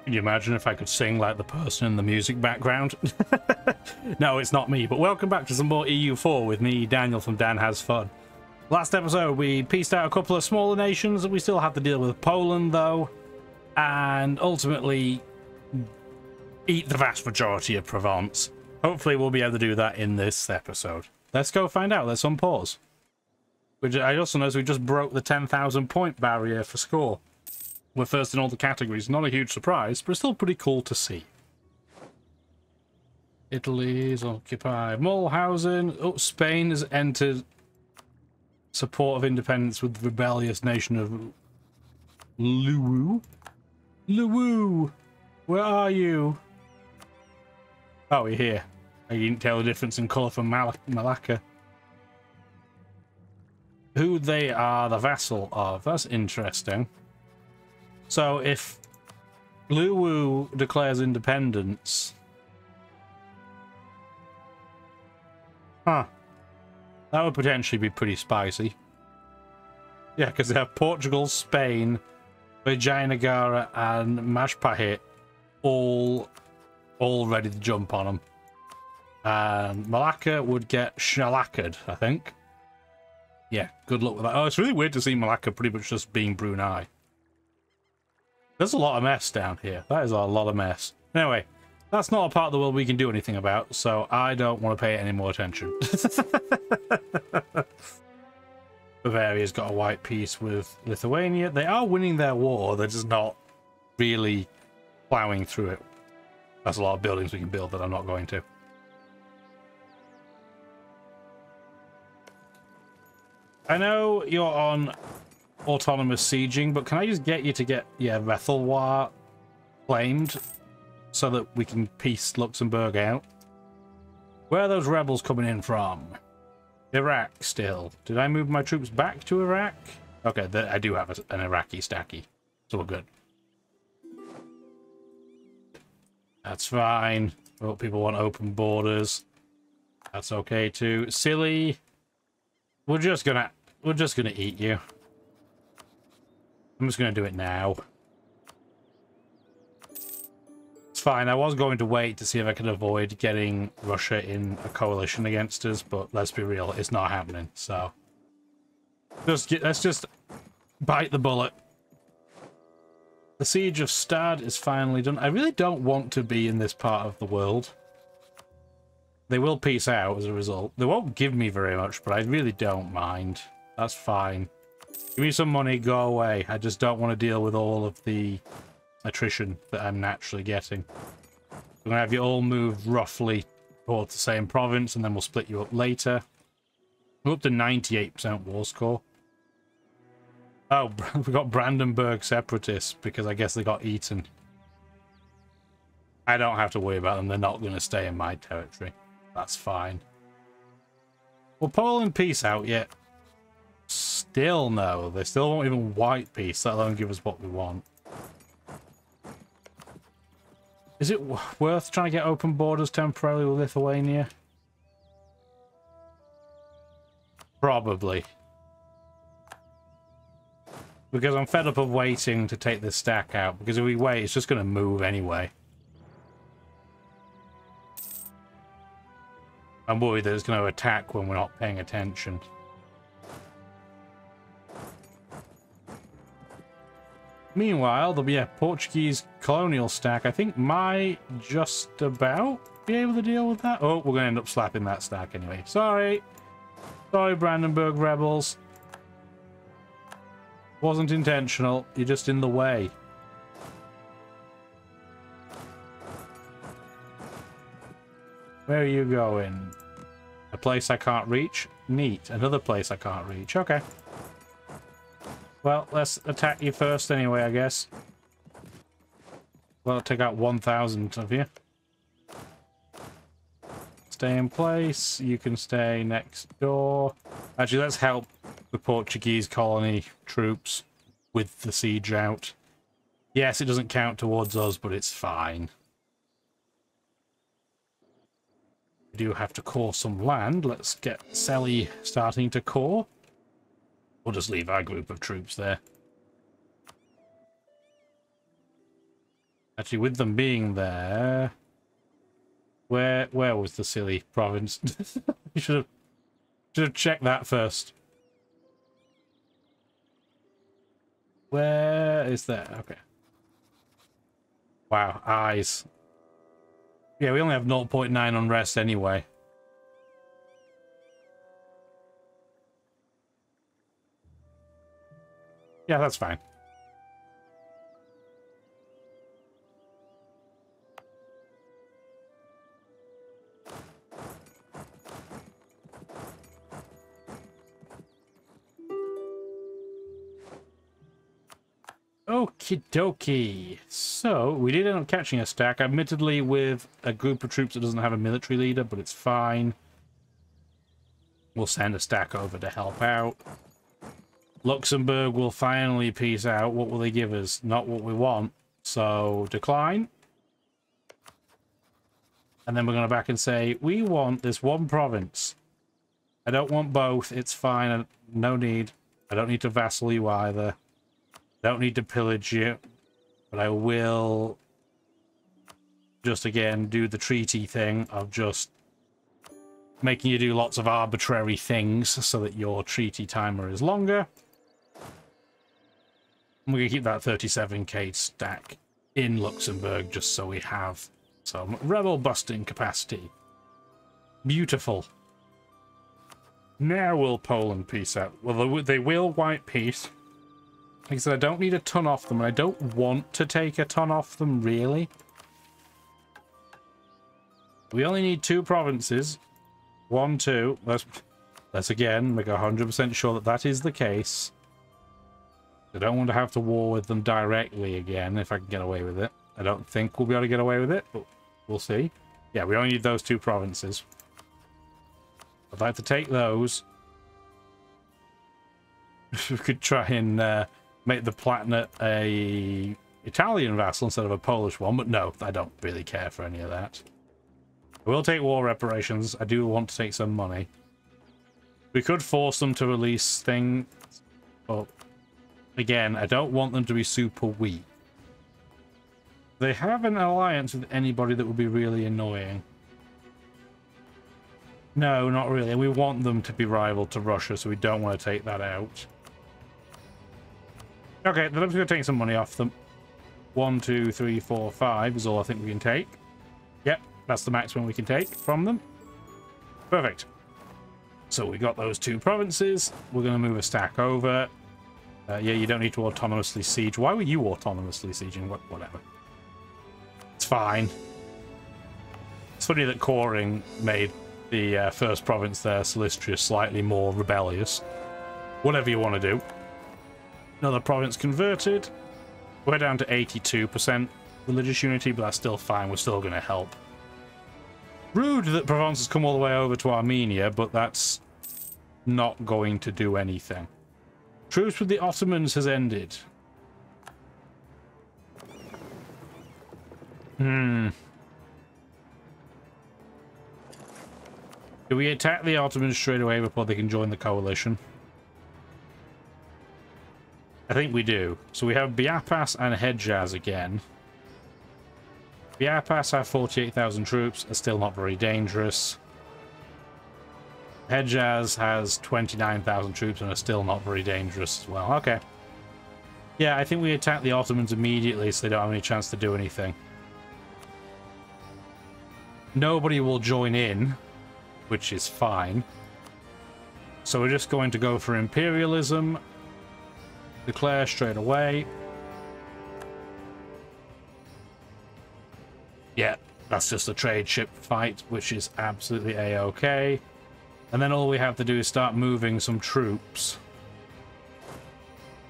Can you imagine if I could sing like the person in the music background? No, it's not me, but welcome back to some more EU4 with me, Daniel from Dan Has Fun. Last episode, we pieced out a couple of smaller nations. We still have to deal with Poland, though, and ultimately eat the vast majority of Provence. Hopefully, we'll be able to do that in this episode. Let's go find out. Let's unpause. Which I also noticed we just broke the 10,000 point barrier for score. We're first in all the categories. Not a huge surprise, but it's still pretty cool to see. Italy's occupied Mulhausen. Oh, Spain has entered support of independence with the rebellious nation of Luwu. Luwu, where are you? Oh, you're here. I didn't tell the difference in colour from Malacca. Who they are the vassal of. That's interesting. So if Luwu declares independence... Huh. That would potentially be pretty spicy. Yeah, because they have Portugal, Spain, Vijayanagar and Majapahit all ready to jump on them. And Malacca would get shellackered, I think. Yeah, good luck with that. Oh, it's really weird to see Malacca pretty much just being Brunei. There's a lot of mess down here. That is a lot of mess. Anyway, that's not a part of the world we can do anything about, so I don't want to pay any more attention. Bavaria's got a white peace with Lithuania. They are winning their war, they're just not really plowing through it. That's a lot of buildings we can build that I'm not going to. I know you're on autonomous sieging, but can I just get you to get, yeah, Rethelwar claimed so that we can piece Luxembourg out? Where are those rebels coming in from? Iraq still. Did I move my troops back to Iraq? Okay, I do have an Iraqi stacky. It's all good. That's fine. Oh, people want open borders. That's okay too. Silly. We're just gonna eat you. I'm just gonna do it now. It's fine. I was going to wait to see if I could avoid getting Russia in a coalition against us, but let's be real, it's not happening. So let's just bite the bullet. The siege of Stad is finally done. I really don't want to be in this part of the world. They will peace out as a result. They won't give me very much, but I really don't mind. That's fine. Give me some money, go away. I just don't want to deal with all of the attrition that I'm naturally getting. I'm going to have you all move roughly towards the same province, and then we'll split you up later. We're up to 98% war score. Oh, we got Brandenburg separatists, because I guess they got eaten. I don't have to worry about them. They're not going to stay in my territory. That's fine. Will Poland peace out yet? Still no. They still won't even white peace, let alone give us what we want. Is it worth trying to get open borders temporarily with Lithuania? Probably. Because I'm fed up of waiting to take this stack out, because if we wait, it's just going to move anyway. I'm worried that it's going to attack when we're not paying attention. Meanwhile, there'll be a Portuguese colonial stack. I think might just about be able to deal with that. Oh, we're going to end up slapping that stack anyway. Sorry. Sorry, Brandenburg rebels. Wasn't intentional. You're just in the way. Where are you going? A place I can't reach? Neat. Another place I can't reach. Okay. Well, let's attack you first anyway, I guess. Well, I'll take out 1,000 of you. Stay in place. You can stay next door. Actually, let's help the Portuguese colony troops with the siege out. Yes, it doesn't count towards us, but it's fine. We do have to core some land. Let's get Selly starting to core. We'll just leave our group of troops there. Actually, with them being there, where was the silly province? You should have checked that first. Where is that? Okay. Wow, eyes. Yeah, we only have 0.9 unrest anyway. Yeah, that's fine. Okie dokie. So, we did end up catching a stack, admittedly with a group of troops that doesn't have a military leader, but it's fine. We'll send a stack over to help out. Luxembourg will finally peace out. What will they give us? Not what we want. So, decline. And then we're going to back and say, we want this one province. I don't want both. It's fine. No need. I don't need to vassal you either. Don't need to pillage you, but I will just again do the treaty thing of just making you do lots of arbitrary things so that your treaty timer is longer. And we're going to keep that 37k stack in Luxembourg just so we have some rebel busting capacity. Beautiful. Now will Poland peace out? Well, they will white peace. Like I said, I don't need a ton off them, and I don't want to take a ton off them, really. We only need 2 provinces. 1, 2. Let's again make 100% sure that that is the case. I don't want to have to war with them directly again, if I can get away with it. I don't think we'll be able to get away with it, but we'll see. Yeah, we only need those 2 provinces. I'd like to take those. We could try and make the Palatinate a Italian vassal instead of a Polish one, but no, I don't really care for any of that. I will take war reparations. I do want to take some money. We could force them to release things, but again, I don't want them to be super weak. They have an alliance with anybody that would be really annoying. No, not really. We want them to be rival to Russia, so we don't want to take that out. Okay, then I'm just going to take some money off them. 1, 2, 3, 4, 5 is all I think we can take. Yep, that's the maximum we can take from them. Perfect. So we got those 2 provinces. We're going to move a stack over. Yeah, you don't need to autonomously siege. Why were you autonomously sieging? Whatever. It's fine. It's funny that coring made the first province there, Silistria, slightly more rebellious. Whatever you want to do. Another province converted. We're down to 82% religious unity, but that's still fine. We're still going to help. Rude that Provence has come all the way over to Armenia, but that's not going to do anything. Truce with the Ottomans has ended. Do we attack the Ottomans straight away before they can join the coalition? I think we do. So we have Biapas and Hedjaz again. Biapas have 48,000 troops, are still not very dangerous. Hedjaz has 29,000 troops and are still not very dangerous as well. Okay. Yeah, I think we attack the Ottomans immediately so they don't have any chance to do anything. Nobody will join in, which is fine. So we're just going to go for imperialism. Declare straight away. Yeah, that's just a trade ship fight, which is absolutely a-okay. And then all we have to do is start moving some troops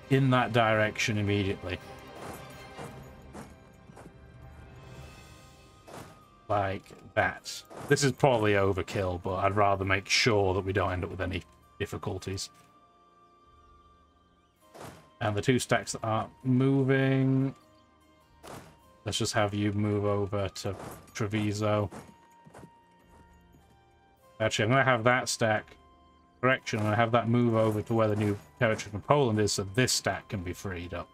in that direction immediately. Like that. This is probably overkill, but I'd rather make sure that we don't end up with any difficulties. And the 2 stacks that aren't moving, let's just have you move over to Treviso. Actually, I'm going to have that stack. Correction, I'm going to have that move over to where the new territory from Poland is, so this stack can be freed up.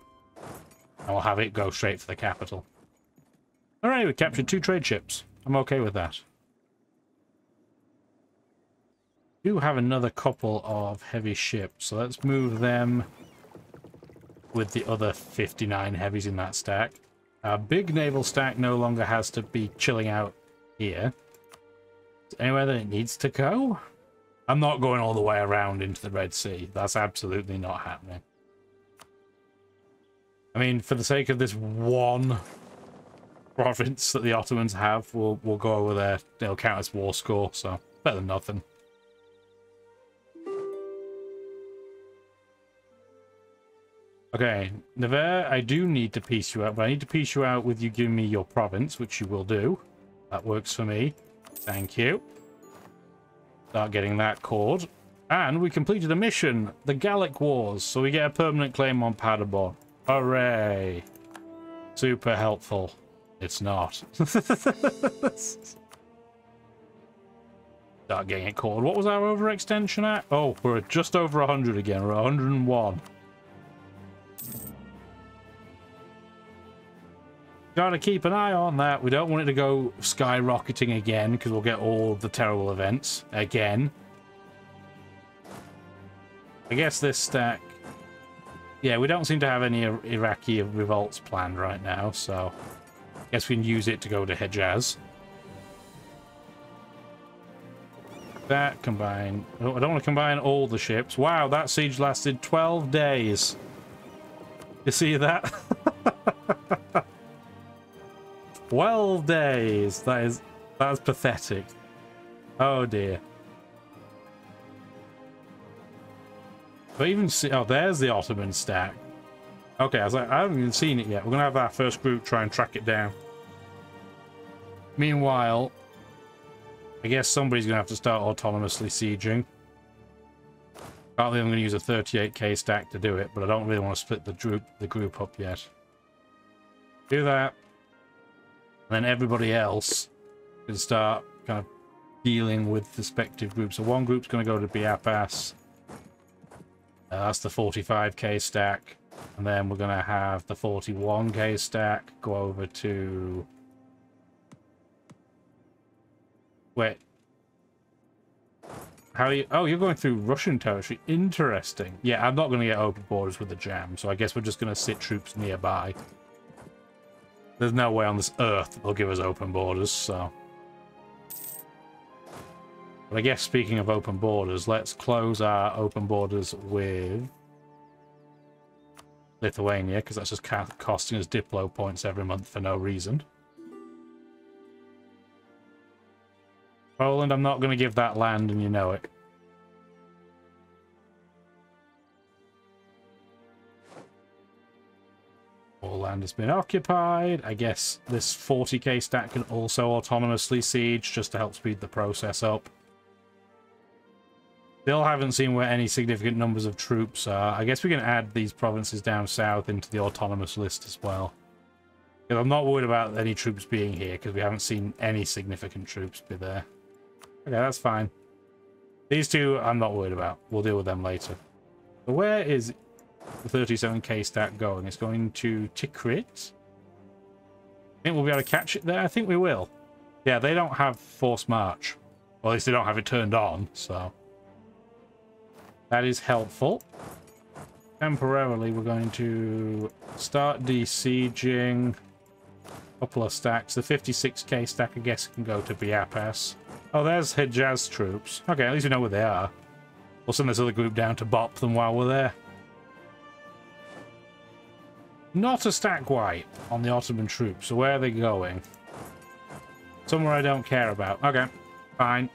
And we'll have it go straight for the capital. Alright, we captured 2 trade ships. I'm okay with that. We do have another couple of heavy ships, so let's move them with the other 59 heavies in that stack. Our big naval stack no longer has to be chilling out here. Is there anywhere that it needs to go? I'm not going all the way around into the Red Sea. That's absolutely not happening. I mean, for the sake of this one province that the Ottomans have, we'll go over there. It'll count as war score, so better than nothing. Okay, Nevers, I do need to piece you out, but I need to piece you out with you giving me your province, which you will do. That works for me. Thank you. Start getting that cord. And we completed a mission, the Gallic Wars, so we get a permanent claim on Paderborn. Hooray! Super helpful. It's not. Start getting it cord. What was our overextension at? Oh, we're just over 100 again. We're at 101. Gotta keep an eye on that. We don't want it to go skyrocketing again, because we'll get all the terrible events again. I guess this stack... Yeah, we don't seem to have any Iraqi revolts planned right now, so... I guess we can use it to go to Hejaz. That combine... Oh, I don't want to combine all the ships. Wow, that siege lasted 12 days. You see that? 12 days. That's pathetic. Oh dear. But even see, oh, there's the Ottoman stack. Okay, I was like, I haven't even seen it yet. We're gonna have our first group try and track it down. Meanwhile, I guess somebody's gonna have to start autonomously sieging. Partly I'm gonna use a 38k stack to do it, but I don't really want to split the group up yet. Do that. And then everybody else can start kind of dealing with respective groups. So one group's going to go to Biapas. That's the 45k stack. And then we're going to have the 41k stack go over to... Wait. How are you... Oh, you're going through Russian territory. Interesting. Yeah, I'm not going to get open borders with the jam, so I guess we're just going to sit troops nearby. There's no way on this earth they'll give us open borders, so... But I guess speaking of open borders, let's close our open borders with Lithuania, because that's just costing us Diplo points every month for no reason. Poland, I'm not going to give that land, and you know it. All land has been occupied. I guess this 40k stack can also autonomously siege, just to help speed the process up. Still haven't seen where any significant numbers of troops are. I guess we can add these provinces down south into the autonomous list as well. Because I'm not worried about any troops being here, because we haven't seen any significant troops be there. Okay, that's fine. These two I'm not worried about. We'll deal with them later. So where is the 37k stack going? It's going to Tikrit. I think we'll be able to catch it there. I think we will. Yeah, they don't have forced march. Or at least they don't have it turned on, so... That is helpful. Temporarily, we're going to start de-sieging a couple of stacks. The 56k stack, I guess, can go to Biapas. Oh, there's Hejaz troops. Okay, at least we know where they are. We'll send this other group down to bop them while we're there. Not a stack wipe on the Ottoman troops, so where are they going? Somewhere I don't care about. Okay, fine.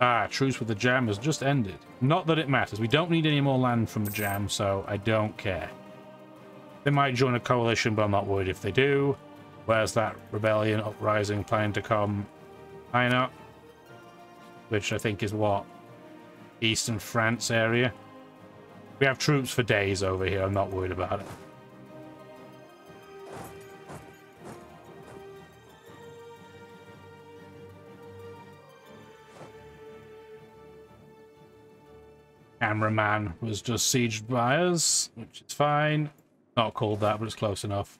Ah, truce with the jam has just ended. Not that it matters. We don't need any more land from the jam, so I don't care. They might join a coalition, but I'm not worried if they do. Where's that rebellion uprising planning to come? Hainaut, which I think is what? Eastern France area. We have troops for days over here. I'm not worried about it. cameraman was just sieged by us, which is fine. Not called that, but it's close enough.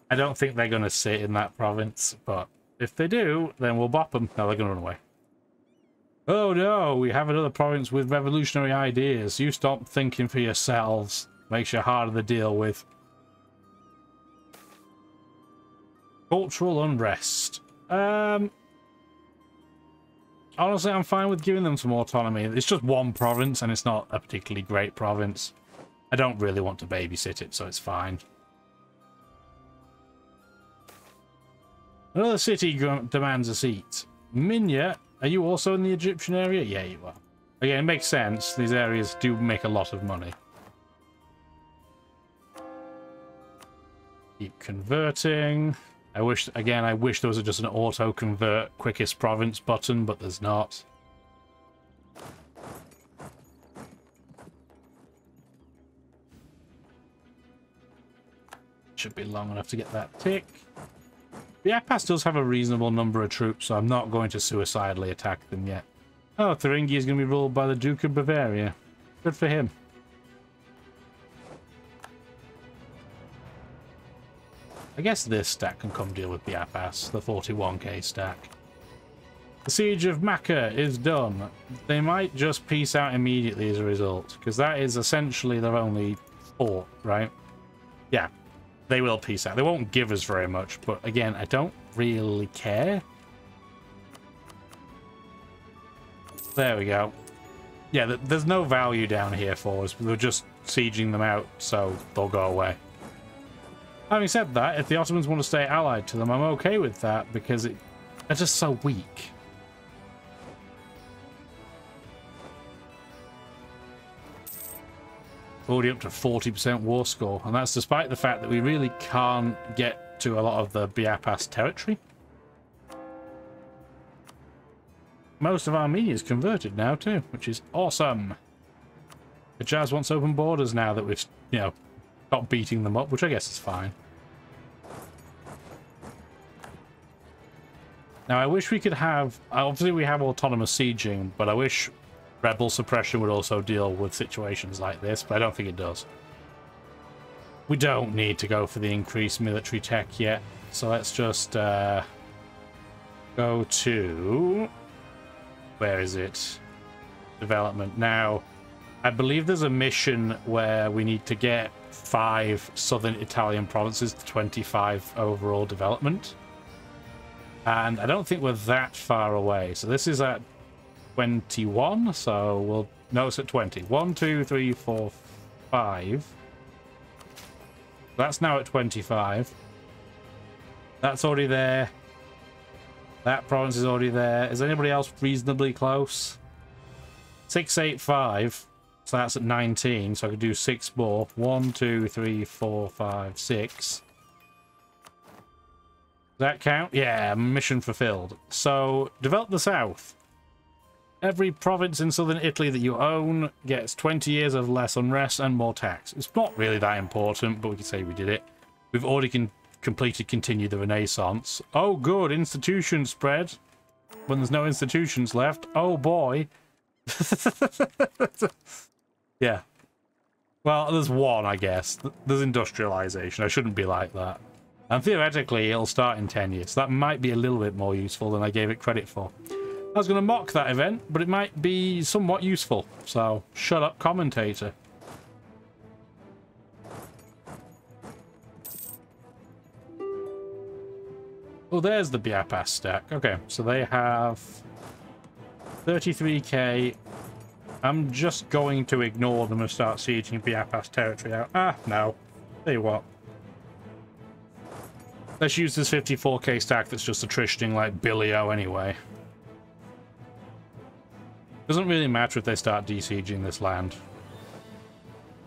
I don't think they're going to sit in that province, but if they do, then we'll bop them. No, they're going to run away. Oh no, we have another province with revolutionary ideas. You stop thinking for yourselves. Makes you harder to deal with. Cultural unrest. Honestly, I'm fine with giving them some autonomy. It's just one province, and it's not a particularly great province. I don't really want to babysit it, so it's fine. Another city demands a seat. Minya, are you also in the Egyptian area? Yeah, you are. Again, it makes sense. These areas do make a lot of money. Keep converting. I wish there was just an auto-convert quickest province button, but there's not. Should be long enough to get that tick. The Apas does have a reasonable number of troops, so I'm not going to suicidally attack them yet. Oh, Thuringia is going to be ruled by the Duke of Bavaria. Good for him. I guess this stack can come deal with the Apas, the 41k stack. The Siege of Makkah is done. They might just peace out immediately as a result, because that is essentially their only fort, right? Yeah, they will peace out. They won't give us very much, but again, I don't really care. There we go. Yeah, there's no value down here for us. We're just sieging them out, so they'll go away. Having said that, if the Ottomans want to stay allied to them, I'm okay with that, because they're just so weak. Already up to 40% war score, and that's despite the fact that we really can't get to a lot of the Biapas territory. Most of Armenia is converted now too, which is awesome. The Jazz wants open borders now that we've, you know, stopped beating them up, which I guess is fine. Now I wish we could have, obviously we have autonomous sieging, but I wish rebel suppression would also deal with situations like this, but I don't think it does. We don't need to go for the increased military tech yet, so let's just go to... where is it? Development. Now, I believe there's a mission where we need to get 5 southern Italian provinces to 25 overall development. And I don't think we're that far away. So this is at 21, so we'll... no, it's at 20. 1, 2, 3, 4, 5. That's now at 25. That's already there. That province is already there. Is anybody else reasonably close? 685. So that's at 19. So I could do 6 more. 1, 2, 3, 4, 5, 6. Does that count? Yeah, mission fulfilled. So develop the south. Every province in southern Italy that you own gets 20 years of less unrest and more tax. It's not really that important, but we can say we did it. We've already completed Continue the Renaissance. Oh good, institution spread. When there's no institutions left. Oh boy. Yeah. Well, there's one, I guess. There's industrialization. I shouldn't be like that. And theoretically, it'll start in 10 years. So that might be a little bit more useful than I gave it credit for. I was going to mock that event, but it might be somewhat useful. So, shut up, commentator. Oh, there's the Biapas stack. Okay, so they have 33k. I'm just going to ignore them and start sieging Biapas territory out. Ah, no. Tell you what. Let's use this 54k stack that's just attritioning like Billio anyway. Doesn't really matter if they start de-sieging this land.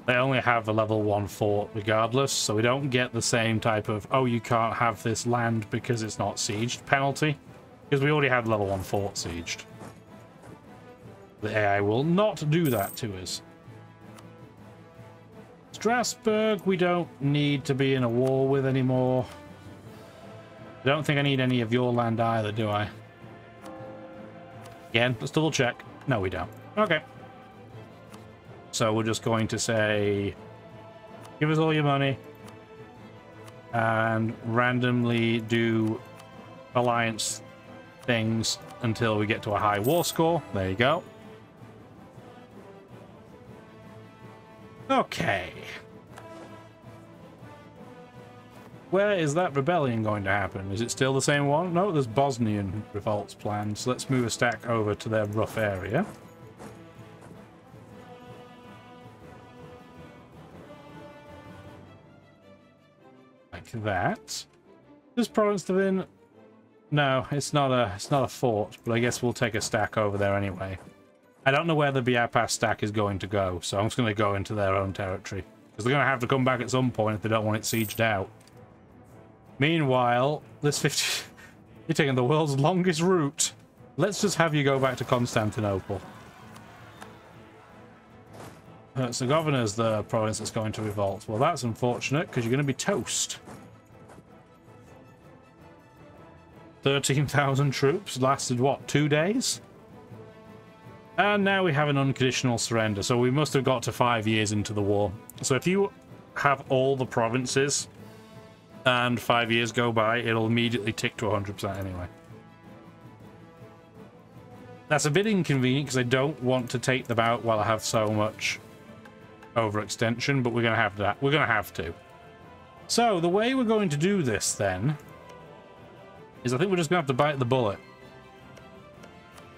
They only have a level 1 fort regardless, so we don't get the same type of, oh, you can't have this land because it's not sieged penalty. Because we already have level 1 fort sieged. The AI will not do that to us. Strasbourg, we don't need to be in a war with anymore. I don't think I need any of your land either, do I? Again, let's double check. No, we don't. Okay. So we're just going to say, give us all your money and randomly do alliance things until we get to a high war score. There you go. Okay. Where is that rebellion going to happen? Is it still the same one? No, there's Bosnian revolts planned. So let's move a stack over to their rough area. Like that. Does province live in? No, it's not a fort, but I guess we'll take a stack over there anyway. I don't know where the Biapas stack is going to go, so I'm just going to go into their own territory. Because they're going to have to come back at some point if they don't want it sieged out. Meanwhile, this 50... You're taking the world's longest route. Let's just have you go back to Constantinople. It's the governor's the province that's going to revolt. Well, that's unfortunate, because you're going to be toast. 13,000 troops. Lasted, what, 2 days? And now we have an unconditional surrender. So we must have got to 5 years into the war. So if you have all the provinces and 5 years go by, it'll immediately tick to 100% anyway. That's a bit inconvenient because I don't want to take them out while I have so much overextension, but we're going to have that. We're going to have to. So the way we're going to do this then is I think we're just going to have to bite the bullet.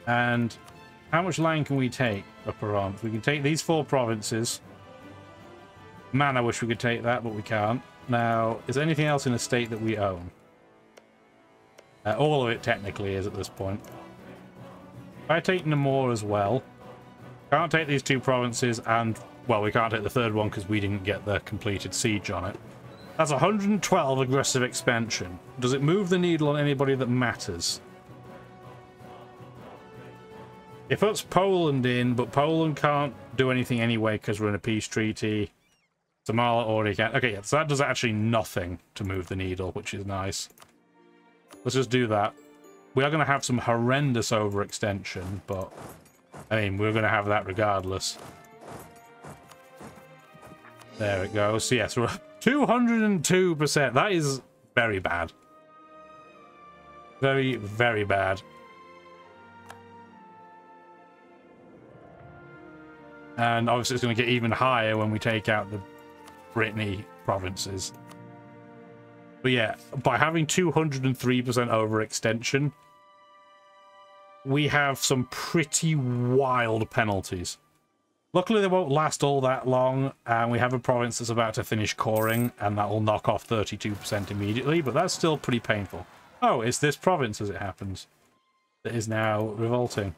And how much land can we take per month? We can take these 4 provinces. Man, I wish we could take that, but we can't. Now, is there anything else in the state that we own? All of it technically is at this point. If I take Namur as well, can't take these 2 provinces, and, well, we can't take the 3rd one because we didn't get the completed siege on it. That's 112 aggressive expansion. Does it move the needle on anybody that matters? It puts Poland in, but Poland can't do anything anyway because we're in a peace treaty. Somalia already can. Okay, yeah, so that does actually nothing to move the needle, which is nice. Let's just do that. We are going to have some horrendous overextension, but I mean, we're going to have that regardless. There it goes. So yes, we're 202%. That is very bad. Very, very bad. And obviously it's going to get even higher when we take out the Brittany provinces. But yeah, by having 203% overextension, we have some pretty wild penalties. Luckily they won't last all that long, and we have a province that's about to finish coring, and that will knock off 32% immediately, but that's still pretty painful. Oh, it's this province, as it happens, that is now revolting.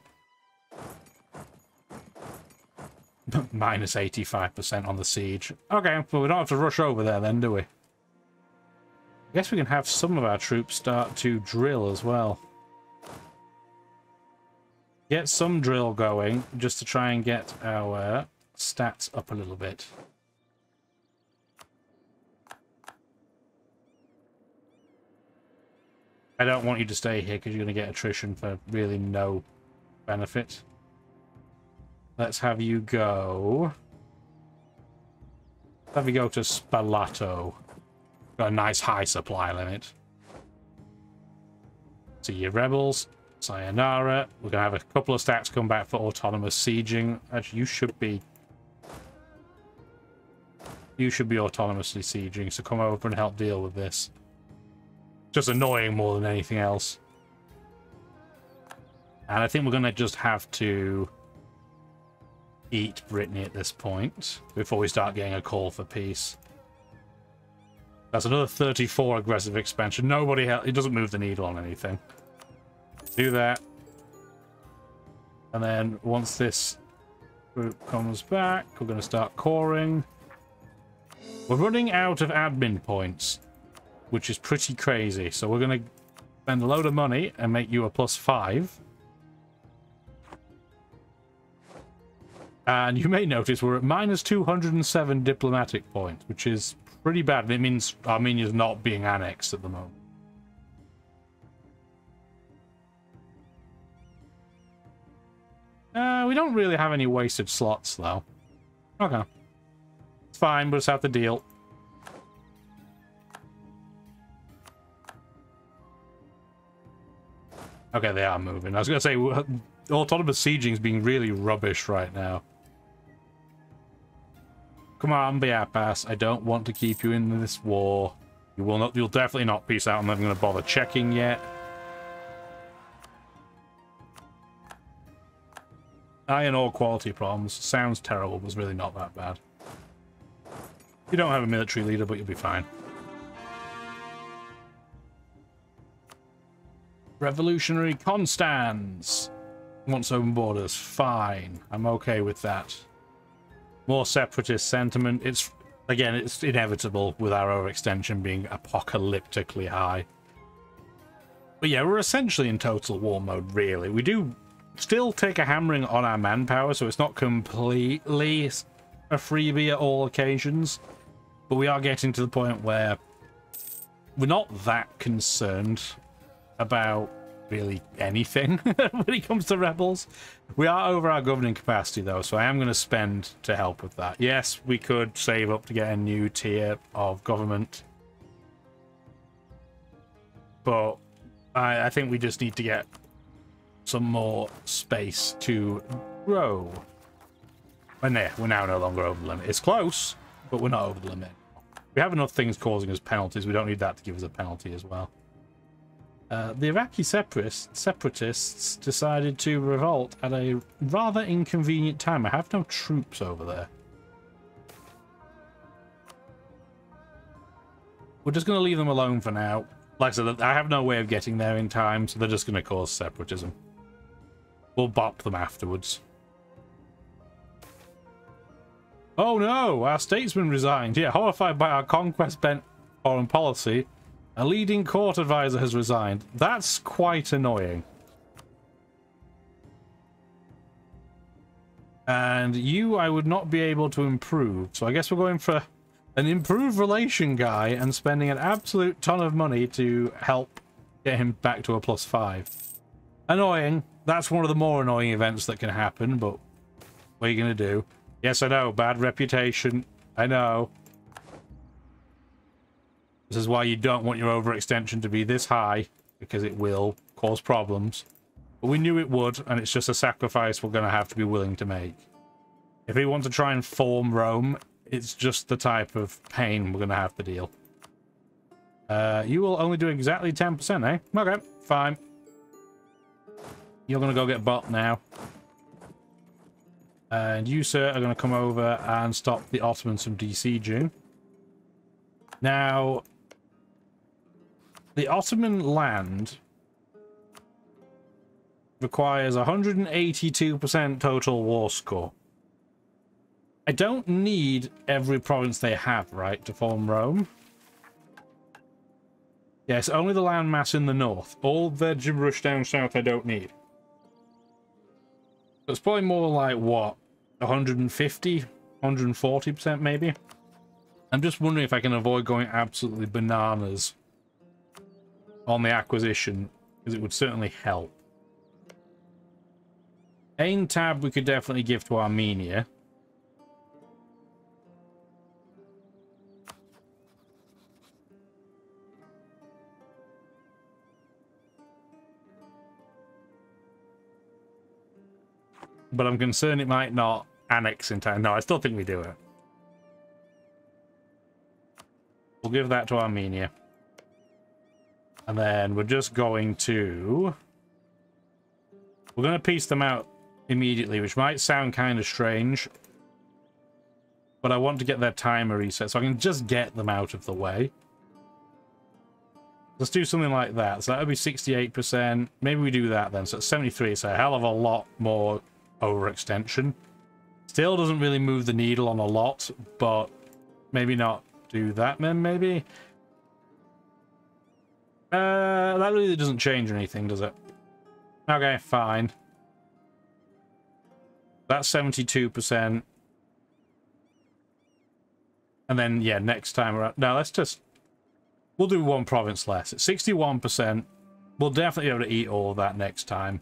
Minus 85% on the siege. Okay, but we don't have to rush over there then, do we? I guess we can have some of our troops start to drill as well. Get some drill going, just to try and get our stats up a little bit. I don't want you to stay here because you're going to get attrition for really no benefit. Let's have you go. Have you go to Spalato. Got a nice high supply limit. So your rebels, sayonara. We're gonna have a couple of stats come back for autonomous sieging. Actually, you should be autonomously sieging. So come over and help deal with this. Just annoying more than anything else. And I think we're gonna just have to eat Brittany at this point before we start getting a call for peace. That's another 34 aggressive expansion. Nobody else, it doesn't move the needle on anything. Do that. And then once this group comes back, we're going to start coring. We're running out of admin points, which is pretty crazy. So we're going to spend a load of money and make you a +5. And you may notice we're at minus 207 diplomatic points, which is pretty bad. It means Armenia's not being annexed at the moment. We don't really have any wasted slots, though. Okay. It's fine, we'll just have to deal. Okay, they are moving. I was going to say, autonomous sieging is being really rubbish right now. Come on, Biapas. I don't want to keep you in this war. You will not. You'll definitely not peace out. I'm not going to bother checking yet. Iron ore quality problems. Sounds terrible, but it's really not that bad. You don't have a military leader, but you'll be fine. Revolutionary Constans wants open borders. Fine. I'm okay with that. More separatist sentiment. It's, again, it's inevitable with our overextension being apocalyptically high. But yeah, we're essentially in total war mode, really. We do still take a hammering on our manpower, so it's not completely a freebie at all occasions. But we are getting to the point where we're not that concerned about really anything when it comes to rebels. We are over our governing capacity, though, so I am going to spend to help with that. Yes, we could save up to get a new tier of government. But I think we just need to get some more space to grow. And there, we're now no longer over the limit. It's close, but we're not over the limit. We have enough things causing us penalties. We don't need that to give us a penalty as well. The Iraqi separatists decided to revolt at a rather inconvenient time. I have no troops over there. We're just going to leave them alone for now. Like I said, I have no way of getting there in time, so they're just going to cause separatism. We'll bop them afterwards. Oh no! Our statesman resigned. Yeah, horrified by our conquest-bent foreign policy, a leading court advisor has resigned. That's quite annoying. And you, I would not be able to improve. So I guess we're going for an improved relation guy and spending an absolute ton of money to help get him back to a +5. Annoying. That's one of the more annoying events that can happen, but what are you going to do? Yes, I know. Bad reputation. I know. This is why you don't want your overextension to be this high, because it will cause problems. But we knew it would, and it's just a sacrifice we're going to have to be willing to make. If we want to try and form Rome, it's just the type of pain we're going to have to deal. You will only do exactly 10%, eh? Okay, fine. You're going to go get bot now. And you, sir, are going to come over and stop the Ottomans from besieging. Now, the Ottoman land requires 182% total war score. I don't need every province they have, right, to form Rome. Yes, only the landmass in the north. All the gibberish down south I don't need. So it's probably more like, what, 150, 140% maybe? I'm just wondering if I can avoid going absolutely bananas on the acquisition, because it would certainly help. Aintab we could definitely give to Armenia. But I'm concerned it might not annex in time. No, I still think we do it. We'll give that to Armenia. And then we're just going to... We're going to piece them out immediately, which might sound kind of strange. But I want to get their timer reset, so I can just get them out of the way. Let's do something like that. So that would be 68%. Maybe we do that then. So it's 73. It's a hell of a lot more overextension. Still doesn't really move the needle on a lot, but maybe not do that then, maybe? That really doesn't change anything, does it? Okay, fine. That's 72%. And then, yeah, next time around... No, let's just... We'll do one province less. It's 61%. We'll definitely be able to eat all of that next time.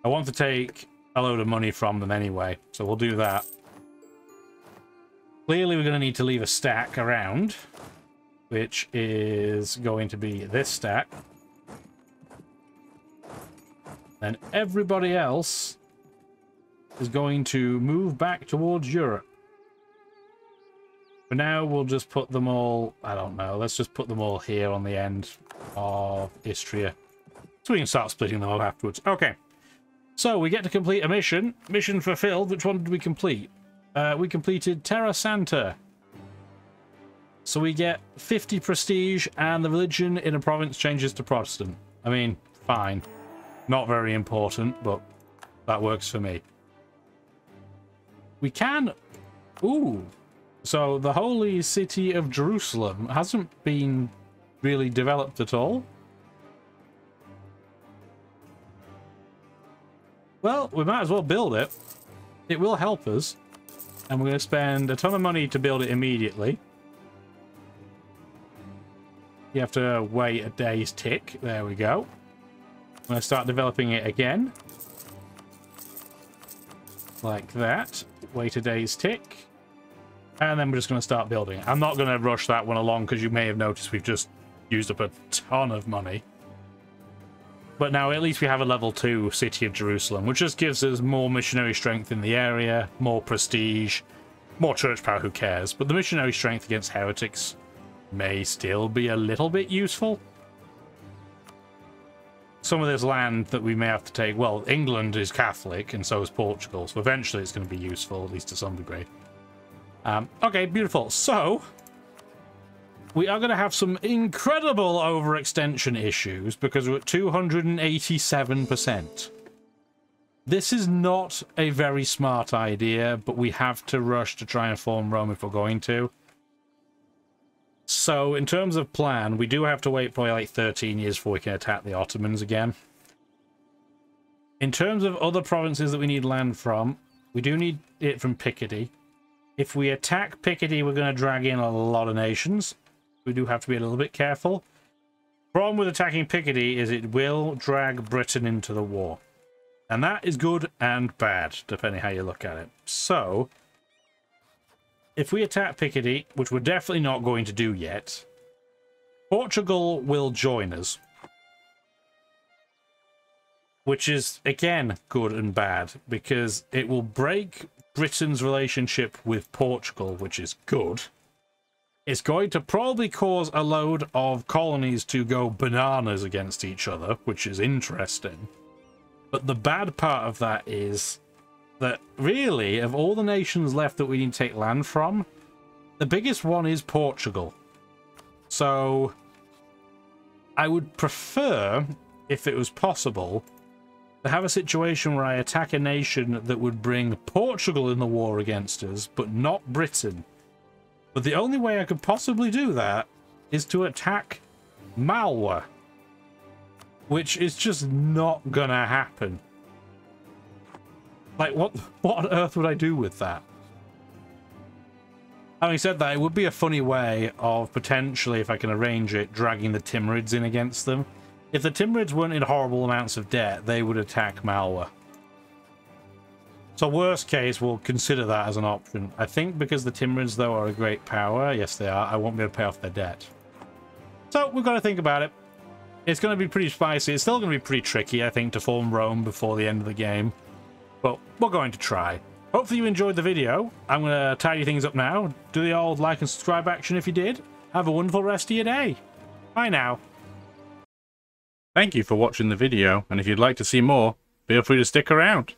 I want to take a load of money from them anyway, so we'll do that. Clearly, we're going to need to leave a stack around, which is going to be this stack. And everybody else is going to move back towards Europe. For now, we'll just put them all, I don't know, let's just put them all here on the end of Istria. So we can start splitting them up afterwards. Okay. So we get to complete a mission. Mission fulfilled. Which one did we complete? We completed Terra Santa. So we get 50 prestige and the religion in a province changes to Protestant. I mean, fine. Not very important, but that works for me. We can... Ooh. So the holy city of Jerusalem hasn't been really developed at all. Well, we might as well build it. It will help us. And we're going to spend a ton of money to build it immediately. You have to wait a day's tick. There we go. I'm going to start developing it again. Like that. Wait a day's tick. And then we're just going to start building. I'm not going to rush that one along because you may have noticed we've just used up a ton of money. But now at least we have a level 2 City of Jerusalem, which just gives us more missionary strength in the area, more prestige, more church power, who cares. But the missionary strength against heretics may still be a little bit useful. Some of this land that we may have to take, well, England is Catholic and so is Portugal, so eventually it's going to be useful, at least to some degree. Okay, beautiful. So we are going to have some incredible overextension issues because we're at 287%. This is not a very smart idea, but we have to rush to try and form Rome if we're going to. So in terms of plan, we do have to wait probably like 13 years before we can attack the Ottomans again. In terms of other provinces that we need land from, we do need it from Picardy. If we attack Picardy, we're going to drag in a lot of nations. We do have to be a little bit careful. Problem with attacking Picardy is it will drag Britain into the war. And that is good and bad, depending how you look at it. So, if we attack Picardy, which we're definitely not going to do yet, Portugal will join us. Which is, again, good and bad, because it will break Britain's relationship with Portugal, which is good. It's going to probably cause a load of colonies to go bananas against each other, which is interesting. But the bad part of that is that, really, of all the nations left that we need to take land from, the biggest one is Portugal. So, I would prefer, if it was possible, to have a situation where I attack a nation that would bring Portugal in the war against us, but not Britain. But the only way I could possibly do that is to attack Malwa, which is just not gonna happen. Like, what on earth would I do with that? Having said that, it would be a funny way of potentially, if I can arrange it, dragging the Timurids in against them. If the Timurids weren't in horrible amounts of debt, they would attack Malwa. So worst case, we'll consider that as an option. I think because the Timurids, though, are a great power, yes they are, I won't be able to pay off their debt. So we've got to think about it. It's going to be pretty spicy. It's still going to be pretty tricky, I think, to form Rome before the end of the game. But we're going to try. Hopefully you enjoyed the video. I'm going to tidy things up now. Do the old like and subscribe action if you did. Have a wonderful rest of your day. Bye now. Thank you for watching the video, and if you'd like to see more, feel free to stick around.